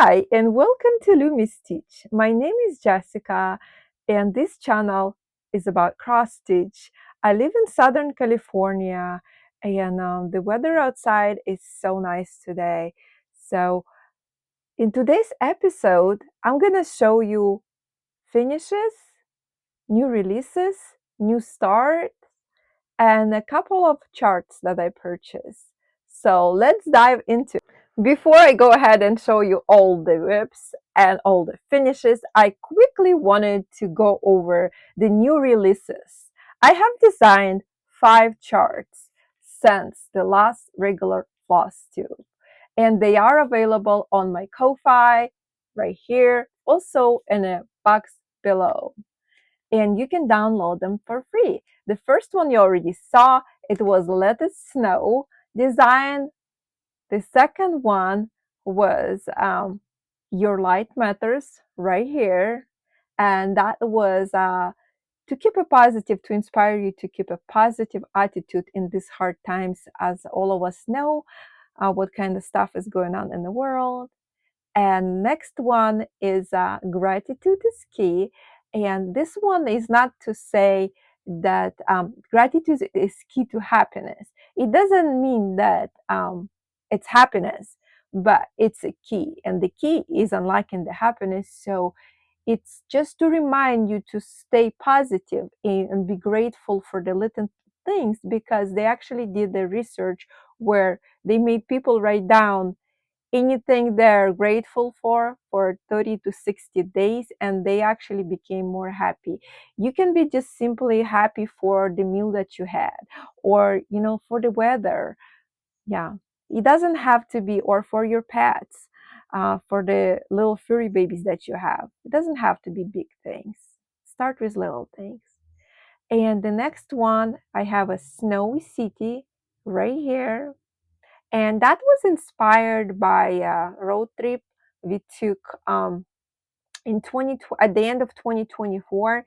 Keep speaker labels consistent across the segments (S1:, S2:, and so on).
S1: Hi, and welcome to Lumi Stitch. My name is Jessica, and this channel is about cross stitch. I live in Southern California, and the weather outside is so nice today. So, in today's episode, I'm gonna show you finishes, new releases, new start, and a couple of charts that I purchased. So let's dive into it. Before I go ahead and show you all the whips and all the finishes, I quickly wanted to go over the new releases. I have designed 5 charts since the last regular Flosstube, and they are available on my Ko-Fi right here, also in a box below, and you can download them for free. The first one you already saw, it was Let It Snow design. The second one was Your Light Matters right here, and that was to keep a positive, to inspire you to keep a positive attitude in these hard times, as all of us know what kind of stuff is going on in the world. And next one is gratitude is key. And this one is not to say that gratitude is key to happiness. It doesn't mean that it's happiness, but it's a key. And the key is unlocking the happiness. So it's just to remind you to stay positive and be grateful for the little things, because they actually did the research where they made people write down anything they're grateful for 30 to 60 days, and they actually became more happy. You can be just simply happy for the meal that you had, or for the weather. Yeah, it doesn't have to be, or for your pets, for the little furry babies that you have. It doesn't have to be big things. Start with little things. And the next one, I have a snowy city right here, and that was inspired by a road trip we took in 20 at the end of 2024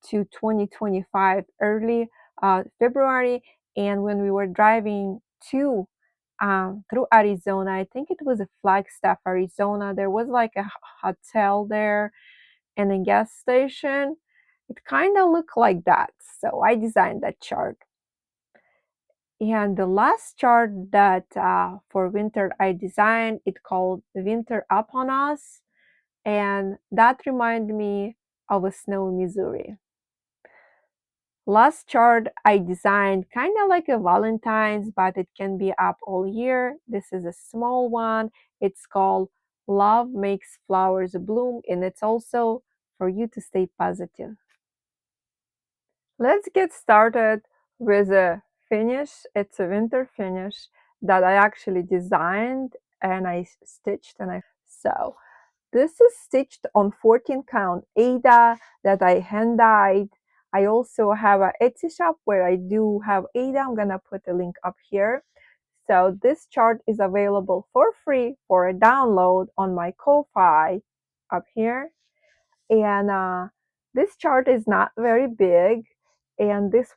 S1: to 2025 early February. And when we were driving to through Arizona, I think it was a Flagstaff, Arizona, there was like a hotel there and a gas station. It kind of looked like that, so I designed that chart. And the last chart that for winter I designed, it called Winter Upon Us. And that reminded me of a snow in Missouri. Last chart I designed kind of like a Valentine's, but it can be up all year. This is a small one. It's called Love Makes Flowers Bloom, and it's also for you to stay positive. Let's get started with a finish. It's a winter finish that I actually designed and I stitched so this is stitched on 14 count Ada that I hand dyed. I also have an Etsy shop where I do have Ada. I'm gonna put a link up here. So this chart is available for free for a download on my Ko-Fi up here. And this chart is not very big, and this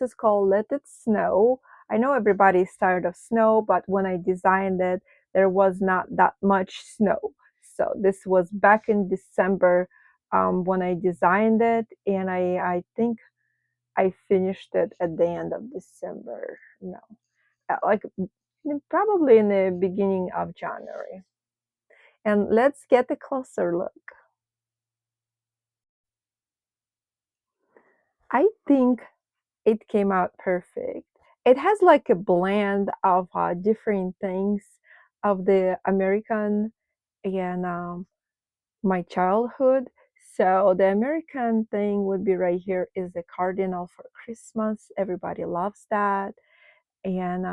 S1: is called Let It Snow. I know everybody's tired of snow, but when I designed it, there was not that much snow. So this was back in December when I designed it, and I think I finished it at the end of December. No, like probably in the beginning of January. And let's get a closer look. I think it came out perfect. It has like a blend of different things of the American and my childhood. So the American thing would be right here is the cardinal for Christmas. Everybody loves that. And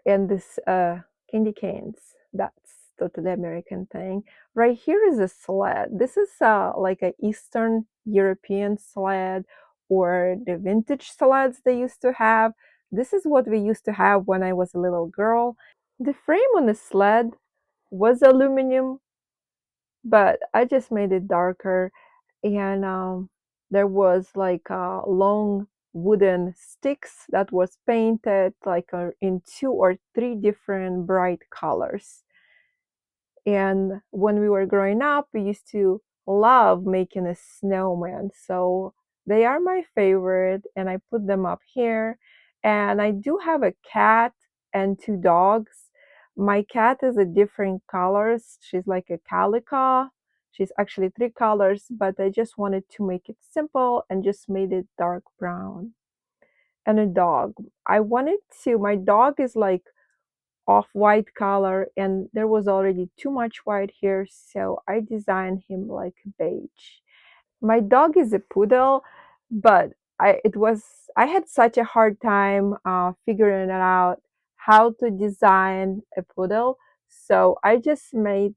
S1: this candy canes, that's totally American thing. Right here is a sled. This is like a Eastern European sled, or the vintage sleds they used to have. This is what we used to have when I was a little girl. The frame on the sled was aluminum, but I just made it darker, and there was like long wooden sticks that was painted like in 2 or 3 different bright colors. And when we were growing up, we used to love making a snowman. So they are my favorite, and I put them up here. And I do have a cat and two dogs. My cat is a different colors. She's like a calico. She's actually three colors, but I just wanted to make it simple and just made it dark brown. And a dog. I wanted to, my dog is like off-white color, and there was already too much white here, so I designed him like beige. My dog is a poodle, but I had such a hard time figuring it out how to design a poodle, so I just made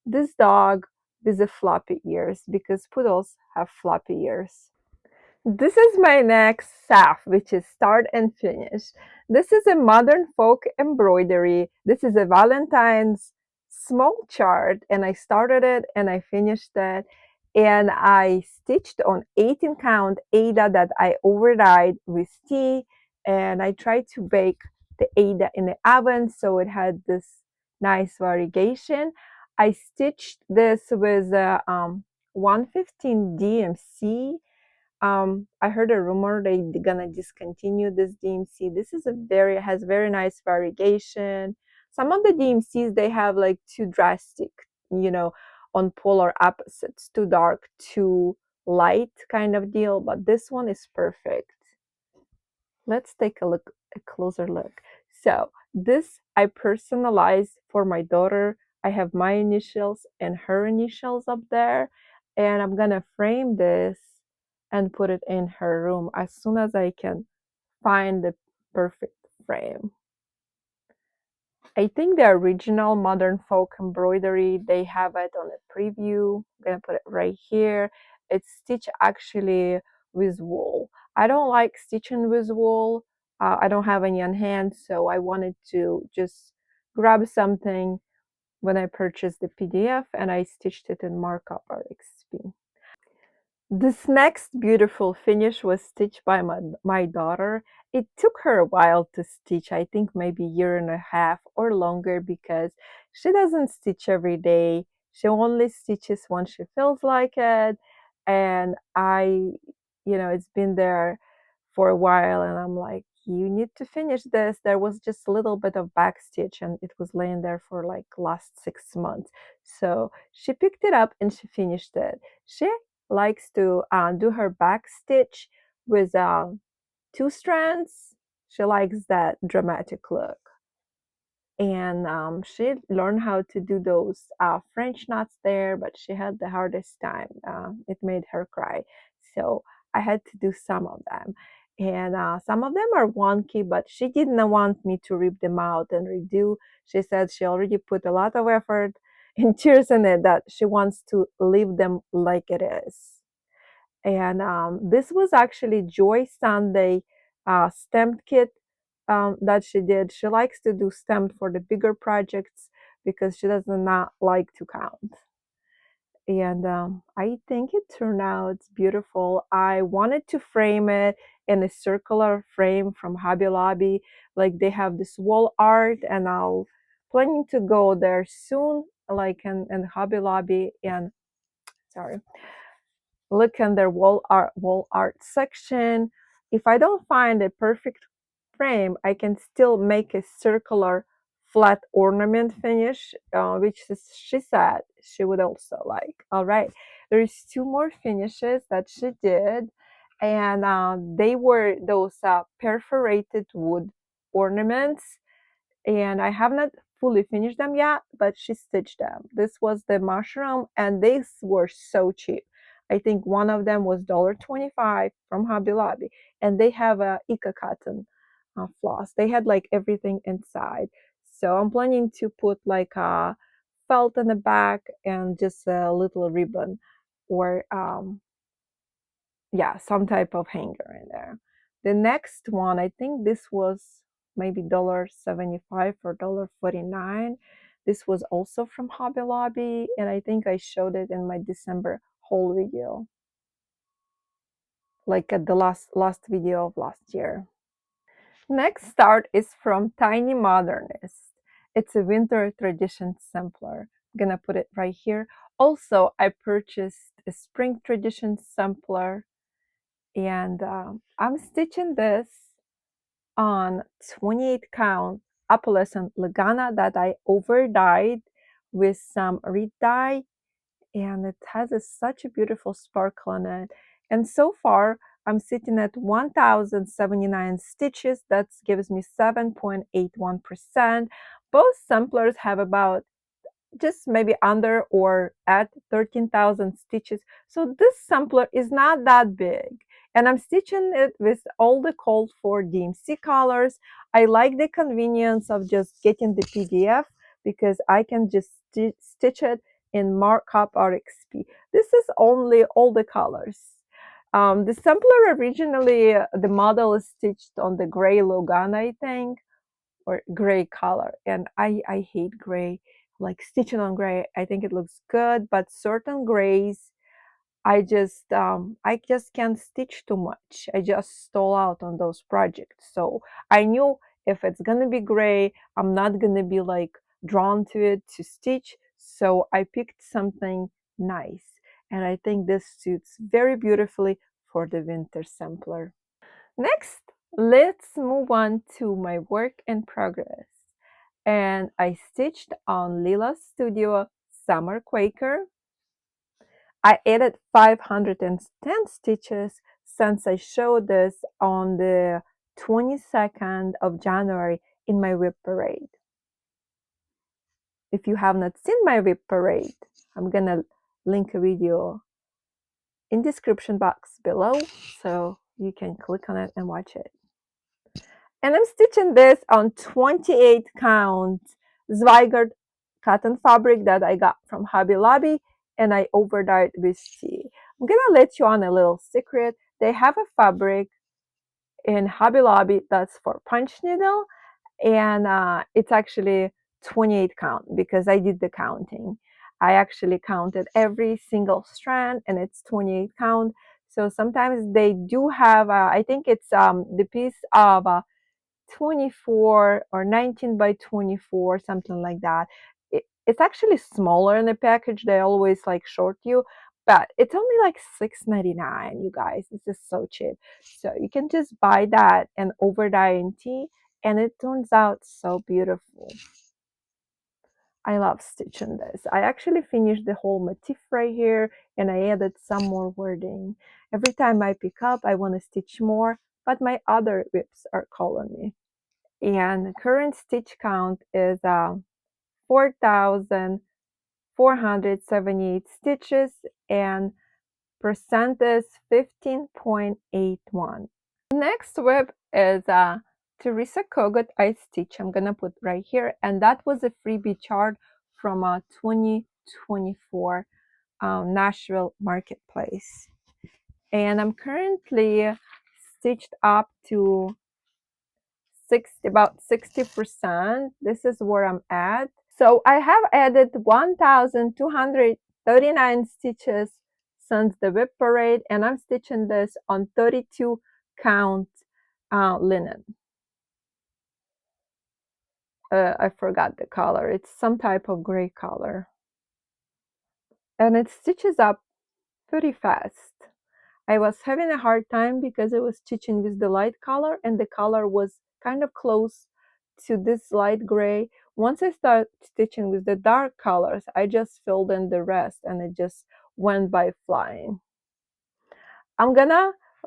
S1: this dog with the floppy ears because poodles have floppy ears. This is my next staff, which is start and finish. This is a modern folk embroidery. This is a Valentine's small chart, and I started it and I finished it. And I stitched on 18 count Ada that I overdyed with tea, and I tried to bake the Ada in the oven so it had this nice variegation. I stitched this with a 115 DMC. I heard a rumor they're gonna discontinue this DMC. This is a very has very nice variegation. Some of the DMCs they have like too drastic, you know, on polar opposites, too dark, too light kind of deal, but this one is perfect. Let's take a closer look. So this I personalized for my daughter. I have my initials and her initials up there, and I'm gonna frame this and put it in her room as soon as I can find the perfect frame. I think the original modern folk embroidery, they have it on a preview. I'm gonna put it right here. It's stitched actually with wool. I don't like stitching with wool. I don't have any on hand, so I wanted to just grab something when I purchased the PDF and I stitched it in markup or XP. This next beautiful finish was stitched by my daughter. It took her a while to stitch, I think maybe a year and a half or longer because she doesn't stitch every day. She only stitches when she feels like it. And it's been there for a while and I'm like, you need to finish this. There was just a little bit of back stitch and it was laying there for like last 6 months. So she picked it up and she finished it. She likes to do her back stitch with two strands. She likes that dramatic look. And she learned how to do those French knots there, but she had the hardest time. It made her cry. So I had to do some of them. And some of them are wonky, but she didn't want me to rip them out and redo. She said she already put a lot of effort and tears in it that she wants to leave them like it is. And this was actually Joy Sunday stamped kit that she did. She likes to do stamped for the bigger projects because she does not like to count. And I think it turned out beautiful. I wanted to frame it in a circular frame from Hobby Lobby. Like they have this wall art, and I'll planning to go there soon, like in Hobby Lobby and sorry look in their wall art section. If I don't find a perfect frame, I can still make a circular flat ornament finish, which she said she would also like. All right, there's two more finishes that she did, and they were those perforated wood ornaments, and I have not fully finished them yet, but she stitched them. This was the mushroom, and these were so cheap. I think one of them was $1.25 from Hobby Lobby, and they have a Ika cotton floss. They had like everything inside. So I'm planning to put like a felt in the back and just a little ribbon or yeah, some type of hanger in there. The next one, I think this was maybe $1.75 or $1.49. This was also from Hobby Lobby, and I think I showed it in my December haul video, like at the last video of last year. Next start is from Tiny Modernist. It's a winter tradition sampler. gonna put it right here. Also, I purchased a spring tradition sampler, and I'm stitching this on 28 count opalescent Lagana that I over dyed with some reed dye, and it has such a beautiful sparkle on it. And so far I'm sitting at 1079 stitches. That gives me 7.81%. Both samplers have about just maybe under or at 13,000 stitches. So this sampler is not that big. And I'm stitching it with all the called for DMC colors. I like the convenience of just getting the PDF because I can just stitch it in markup or XP. This is only all the colors. The sampler originally, the model is stitched on the gray Logan, I think, or gray color, and I hate gray. Like stitching on gray, I think it looks good, but certain grays I just can't stitch too much. I just stall out on those projects. So I knew if it's gonna be gray, I'm not gonna be like drawn to it to stitch. So I picked something nice, and I think this suits very beautifully for the winter sampler. Next, let's move on to my work in progress. And I stitched on Lila's Studio Summer Quaker. I added 510 stitches since I showed this on the 22nd of January in my whip parade. If you have not seen my whip parade, I'm gonna link a video in description box below so you can click on it and watch it. And I'm stitching this on 28 count Zweigart cotton fabric that I got from Hobby Lobby, and I overdyed with tea. I'm gonna let you on a little secret. They have a fabric in Hobby Lobby that's for punch needle, and it's actually 28 count because I did the counting. I actually counted every single strand, and it's 28 count. So sometimes they do have, I think it's the piece of 24 or 19 by 24, something like that. It's actually smaller in the package. They always like short you, but it's only like $6.99, you guys. This is so cheap. So you can just buy that and over dye in tea, and it turns out so beautiful. I love stitching this. I actually finished the whole motif right here, and I added some more wording. Every time I pick up, I want to stitch more, but my other whips are calling me. And current stitch count is 4,478 stitches, and percent is 15.81. Next whip is Teresa Kogut I Stitch. I'm gonna put right here, and that was a freebie chart from 2024 Nashville Marketplace. And I'm currently stitched up to about 60%. This is where I'm at. So I have added 1,239 stitches since the whip parade, and I'm stitching this on 32 count linen. I forgot the color. It's some type of gray color. And it stitches up pretty fast. I was having a hard time because I was stitching with the light color, and the color was kind of close to this light gray. Once I start stitching with the dark colors, I just filled in the rest, and it just went by flying. I'm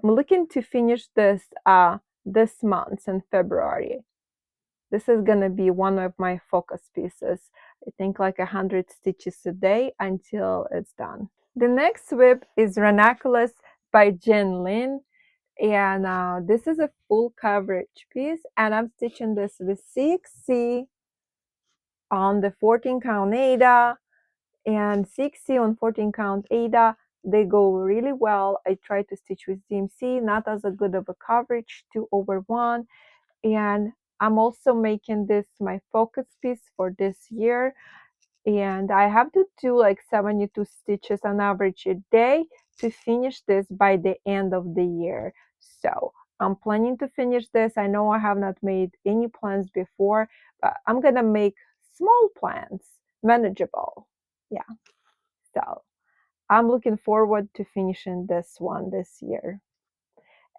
S1: looking to finish this this month in February. This is gonna be one of my focus pieces. I think like 100 stitches a day until it's done. The next whip is Ranunculus by Jen Lin, and this is a full coverage piece, and I'm stitching this with CXC on the 14 count Ada, and CXC on 14 count Ada, they go really well. I try to stitch with DMC, not as a good of a coverage, 2/1, and I'm also making this my focus piece for this year, and I have to do like 72 stitches on average a day to finish this by the end of the year. So I'm planning to finish this. I know I have not made any plans before, but I'm gonna make small plans, manageable. Yeah, so I'm looking forward to finishing this one this year.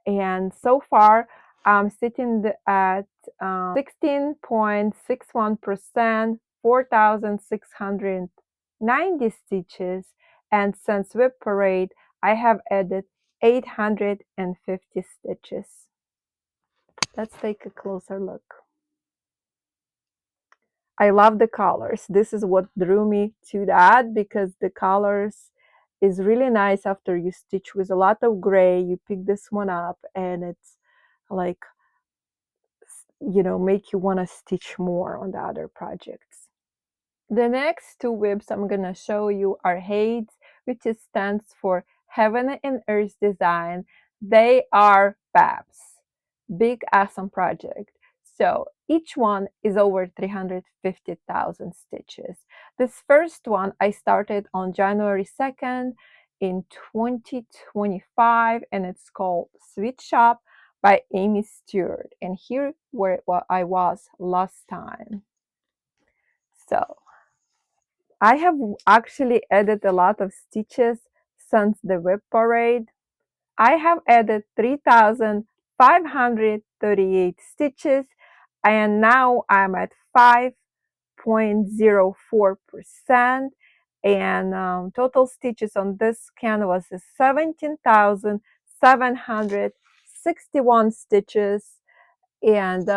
S1: And so far, I'm sitting at 16.61%, 4,690 stitches. And since Whip Parade, I have added 850 stitches. Let's take a closer look. I love the colors. This is what drew me to that, because the colors is really nice after you stitch with a lot of gray. You pick this one up and it's like, make you want to stitch more on the other projects. The next two whips I'm going to show you are HADES, which stands for Heaven and Earth Design. They are BAPs, Big Awesome Project. So each one is over 350,000 stitches. This first one I started on January 2nd in 2025, and it's called Sweet Shop by Amy Stewart. And here where I was last time. So I have actually added a lot of stitches since the Whip Parade. I have added 3,538 stitches, and now I'm at 5.04%, and total stitches on this canvas is 17,761 stitches, and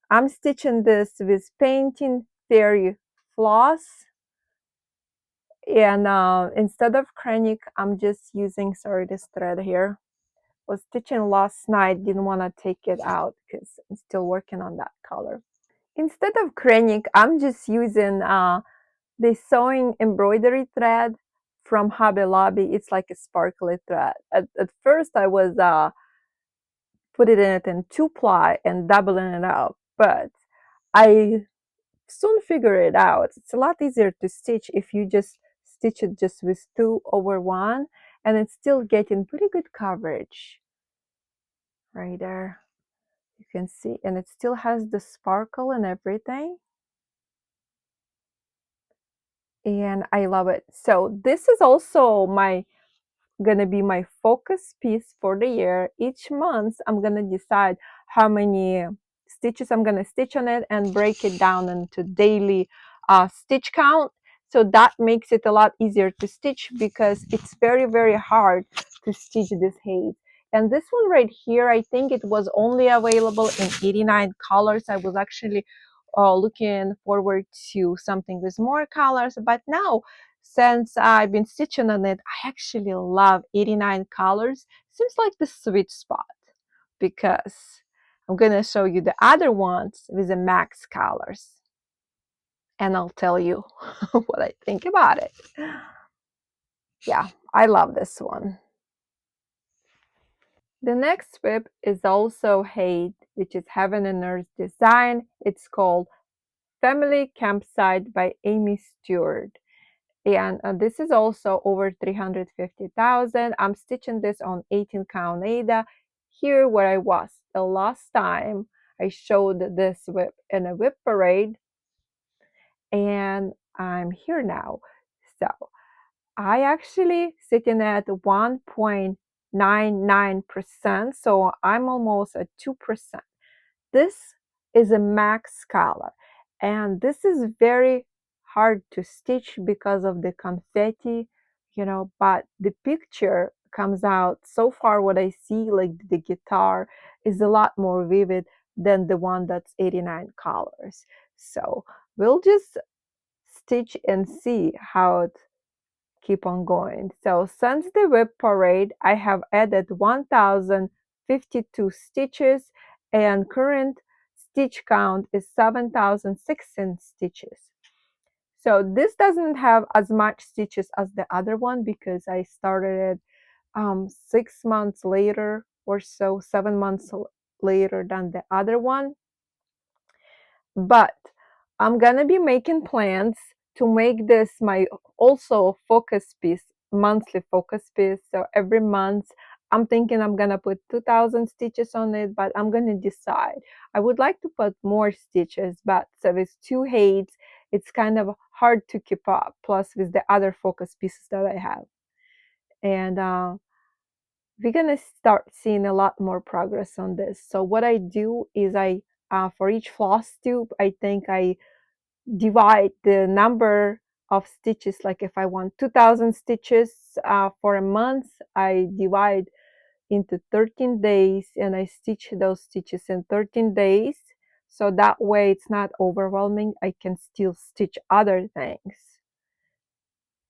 S1: I'm stitching this with Painting Fairy floss. And instead of cranny, I'm just using, sorry, this thread here. Was stitching last night, didn't want to take it out because I'm still working on that color. Instead of cranny, I'm just using this sewing embroidery thread from Hobby Lobby. It's like a sparkly thread. At first, I was putting it in 2-ply and doubling it up, but I soon figure it out. It's a lot easier to stitch if you just stitch it just with 2/1, and it's still getting pretty good coverage right there. You can see, and it still has the sparkle and everything. And I love it. So this is also gonna be my focus piece for the year. Each month I'm gonna decide how many stitches I'm gonna stitch on it and break it down into daily stitch count. So that makes it a lot easier to stitch, because it's very, very hard to stitch this haze. And this one right here, I think it was only available in 89 colors. I was actually looking forward to something with more colors, but now since I've been stitching on it, I actually love 89 colors. Seems like the sweet spot, because I'm going to show you the other ones with the max colors, and I'll tell you what I think about it. Yeah, I love this one. The next whip is also HADE, which is Heaven and Earth Design. It's called Family Campsite by Amy Stewart. And this is also over 350,000. I'm stitching this on 18 count Aida. Here where I was the last time I showed this whip in a Whip Parade, and I'm here now. So I actually sitting at 1.99%, so I'm almost at 2%. This is a max color, and this is very hard to stitch because of the confetti, but the picture comes out, so far what I see, like the guitar is a lot more vivid than the one that's 89 colors. So we'll just stitch and see how it keep on going. So since the Whip Parade, I have added 1,052 stitches, and current stitch count is 7,016 stitches. So this doesn't have as much stitches as the other one, because I started it 6 months later or so, 7 months later than the other one. But I'm gonna be making plans to make this my also focus piece, monthly focus piece. So every month I'm thinking I'm gonna put 2,000 stitches on it, but I'm gonna decide. I would like to put more stitches, but so with two HADES, it's kind of hard to keep up, plus with the other focus pieces that I have. And we're gonna start seeing a lot more progress on this. So what I do is for each floss tube, I think I divide the number of stitches. Like if I want 2,000 stitches for a month, I divide into 13 days and I stitch those stitches in 13 days. So that way it's not overwhelming. I can still stitch other things.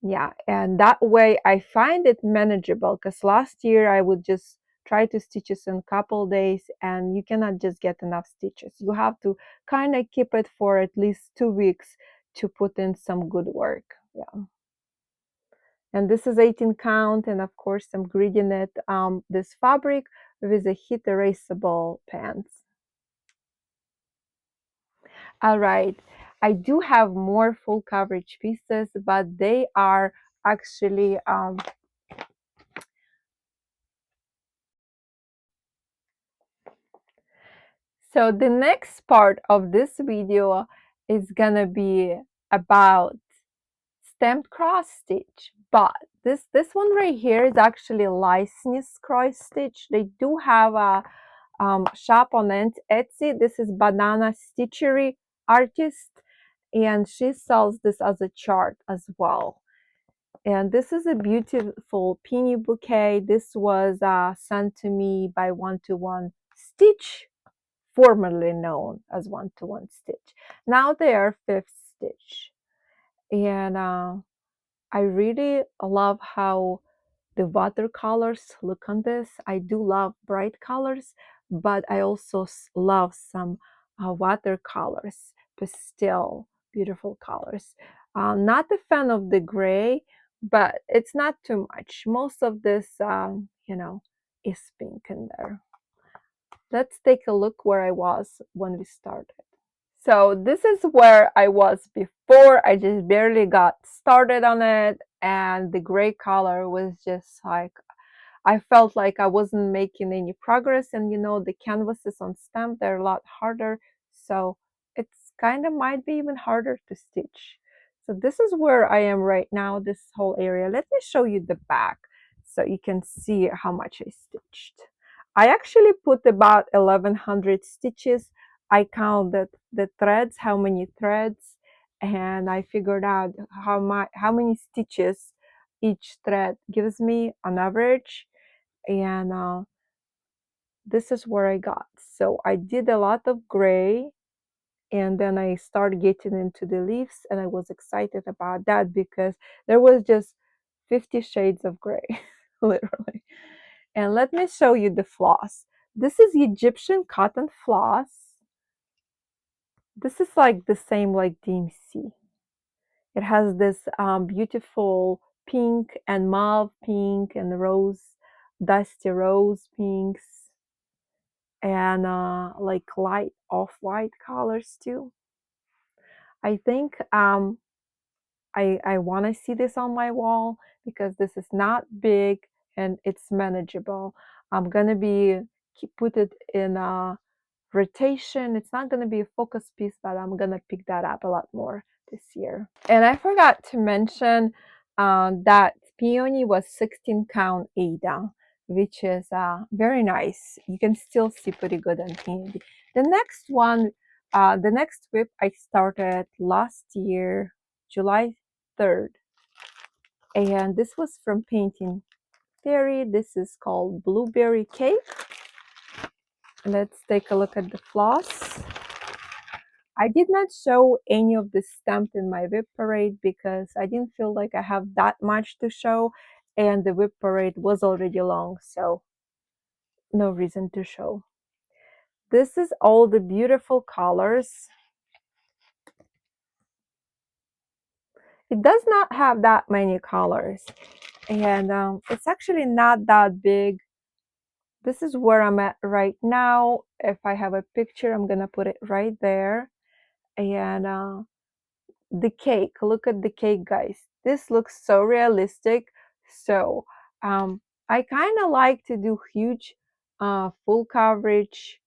S1: Yeah, and that way I find it manageable, because last year I would just try to stitch it in a couple days and you cannot just get enough stitches. You have to kind of keep it for at least 2 weeks to put in some good work. Yeah. And this is 18 count, and of course I'm griding it this fabric with a heat erasable pants. All right, I do have more full coverage pieces, but they are actually so the next part of this video is gonna be about stamped cross stitch, but this one right here is actually licensed cross stitch. They do have a shop on Etsy. This is Banana Stitchery Artist, and she sells this as a chart as well. And this is a beautiful peony bouquet. This was sent to me by One to One Stitch, formerly known as One to One Stitch. Now they are Fifth Stitch. And I really love how the watercolors look on this. I do love bright colors, but I also love some watercolors, pastel, beautiful colors. Not a fan of the gray, but it's not too much. Most of this, is pink in there. Let's take a look where I was when we started. So this is where I was before. I just barely got started on it, and the gray color was just like, I felt like I wasn't making any progress. And the canvases on stamp, they're a lot harder, so it's kind of might be even harder to stitch. So this is where I am right now, this whole area. Let me show you the back so you can see how much I stitched. I actually put about 1,100 stitches. I counted the threads, how many threads, and I figured out how many stitches each thread gives me on average. And this is where I got. So I did a lot of gray, and then I started getting into the leaves, and I was excited about that because there was just 50 shades of gray, literally. And let me show you the floss. This is Egyptian cotton floss. This is like the same like DMC. It has this beautiful pink and mauve pink and rose, dusty rose pinks, and like light off-white colors too. I think I want to see this on my wall because this is not big and it's manageable. I'm gonna put it in a rotation. It's not gonna be a focus piece, but I'm gonna pick that up a lot more this year. And I forgot to mention that peony was 16 count Ada, which is very nice. You can still see pretty good on peony. The next one, the next whip I started last year, July 3rd. And this was from Painting Theory. This is called Blueberry Cake. Let's take a look at the floss. I did not show any of the stamped in my whip parade because I didn't feel like I have that much to show, and the whip parade was already long, so no reason to show. This is all the beautiful colors. It does not have that many colors, and it's actually not that big. This is where I'm at right now. If I have a picture, I'm gonna put it right there. And the cake, look at the cake, guys. This looks so realistic. So I kind of like to do huge full coverage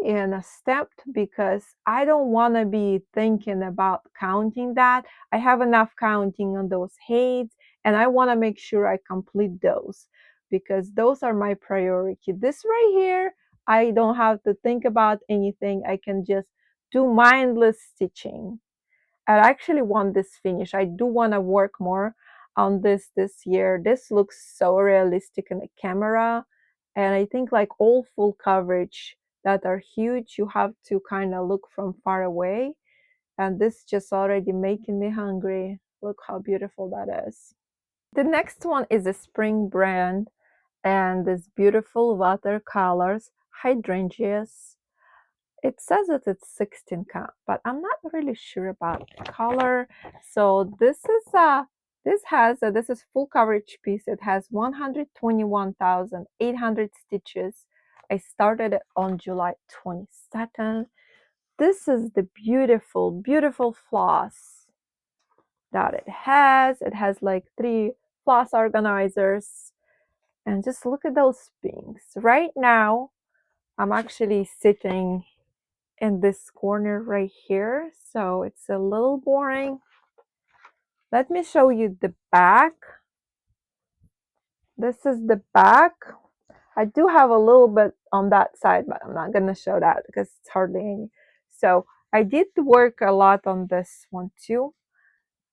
S1: and stamped because I don't want to be thinking about counting that. I have enough counting on those heads, and I want to make sure I complete those because those are my priority. This right here, I don't have to think about anything. I can just do mindless stitching. I actually want this finish. I do want to work more on this year. This looks so realistic in the camera. And I think like all full coverage that are huge, you have to kind of look from far away. And this just already making me hungry. Look how beautiful that is. The next one is a spring brand and this beautiful watercolors, hydrangeas. It says that it's 16 count, but I'm not really sure about the color. So this is full coverage piece. It has 121,800 stitches. I started it on July 22nd. This is the beautiful, beautiful floss that it has. It has like 3 floss organizers. And just look at those pinks. Right now, I'm actually sitting in this corner right here, so it's a little boring. Let me show you the back. This is the back. I do have a little bit on that side, but I'm not gonna show that because it's hardly any. So I did work a lot on this one too.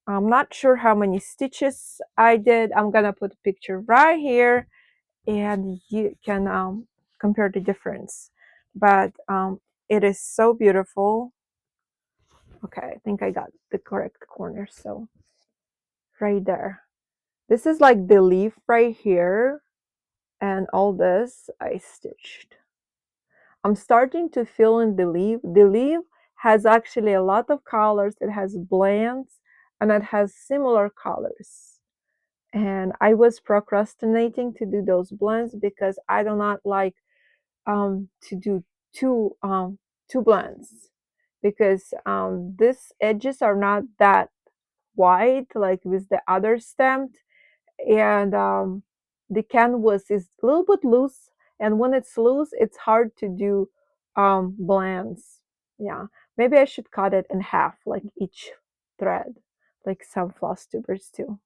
S1: I'm not sure how many stitches I did. I'm gonna put a picture right here and you can compare the difference. But it is so beautiful. Okay, I think I got the correct corner. So right there. This is like the leaf right here. And all this I stitched. I'm starting to fill in the leaf. The leaf has actually a lot of colors. It has blends and it has similar colors. And I was procrastinating to do those blends because I do not like to do two blends because these edges are not that wide like with the other stamped, and the canvas is a little bit loose, and when it's loose it's hard to do blends. Yeah, maybe I should cut it in half like each thread like some floss tubers do.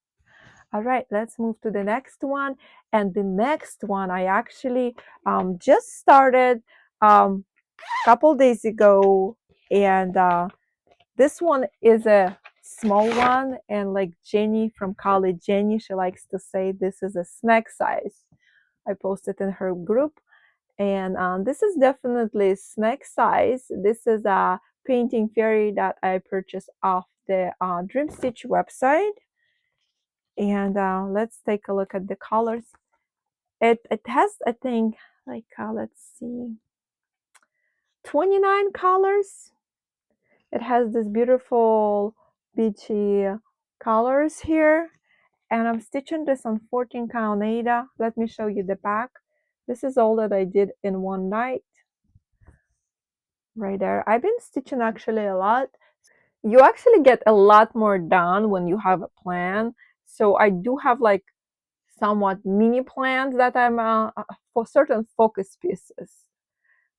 S1: All right, let's move to the next one. And the next one I actually just started a couple days ago, and this one is a small one, and like Jenny from college, Jenny, she likes to say this is a snack size. I posted in her group, and this is definitely snack size. This is a painting fairy that I purchased off the Dream Stitch website. And let's take a look at the colors. It has, I think, like let's see, 29 colors. It has this beautiful beachy colors here, and I'm stitching this on 14 count Aida. Let me show you the back. This is all that I did in one night right there. I've been stitching actually a lot. You actually get a lot more done when you have a plan. So I do have like somewhat mini plans that I'm for certain focus pieces.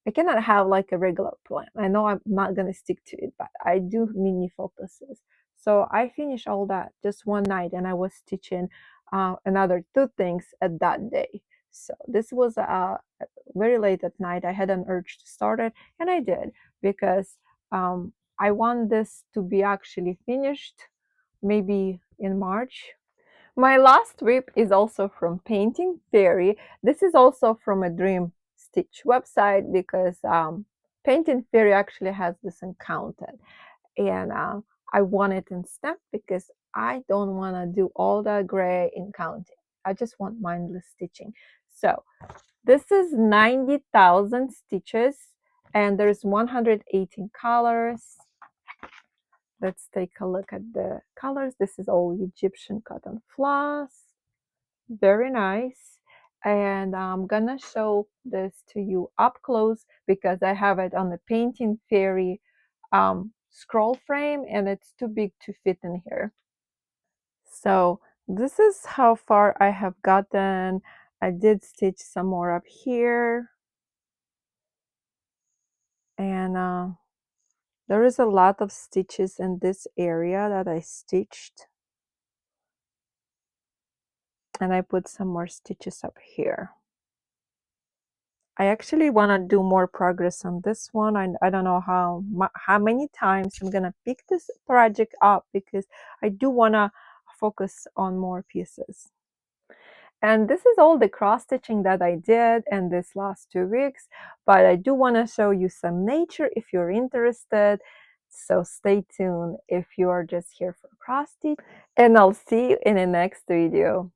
S1: I cannot have like a regular plan. I know I'm not gonna stick to it, but I do mini focuses. So I finished all that just one night, and I was stitching another 2 things at that day. So this was very late at night. I had an urge to start it, and I did because I want this to be actually finished maybe in March. My last whip is also from Painting Fairy. This is also from a Dream Stitch website because Painting Fairy actually has this encountered. And I want it in stamp because I don't want to do all the gray in counting. I just want mindless stitching. So this is 90,000 stitches and there's 118 colors. Let's take a look at the colors. This is all Egyptian cotton floss. Very nice. And I'm gonna show this to you up close because I have it on the Painting Fairy scroll frame and it's too big to fit in here. So this is how far I have gotten. I did stitch some more up here. And there is a lot of stitches in this area that I stitched. And I put some more stitches up here. I actually want to do more progress on this one. I don't know how many times I'm going to pick this project up, because I do want to focus on more pieces. And this is all the cross stitching that I did in this last 2 weeks, but I do want to show you some nature if you're interested. So stay tuned if you are just here for cross stitch, and I'll see you in the next video.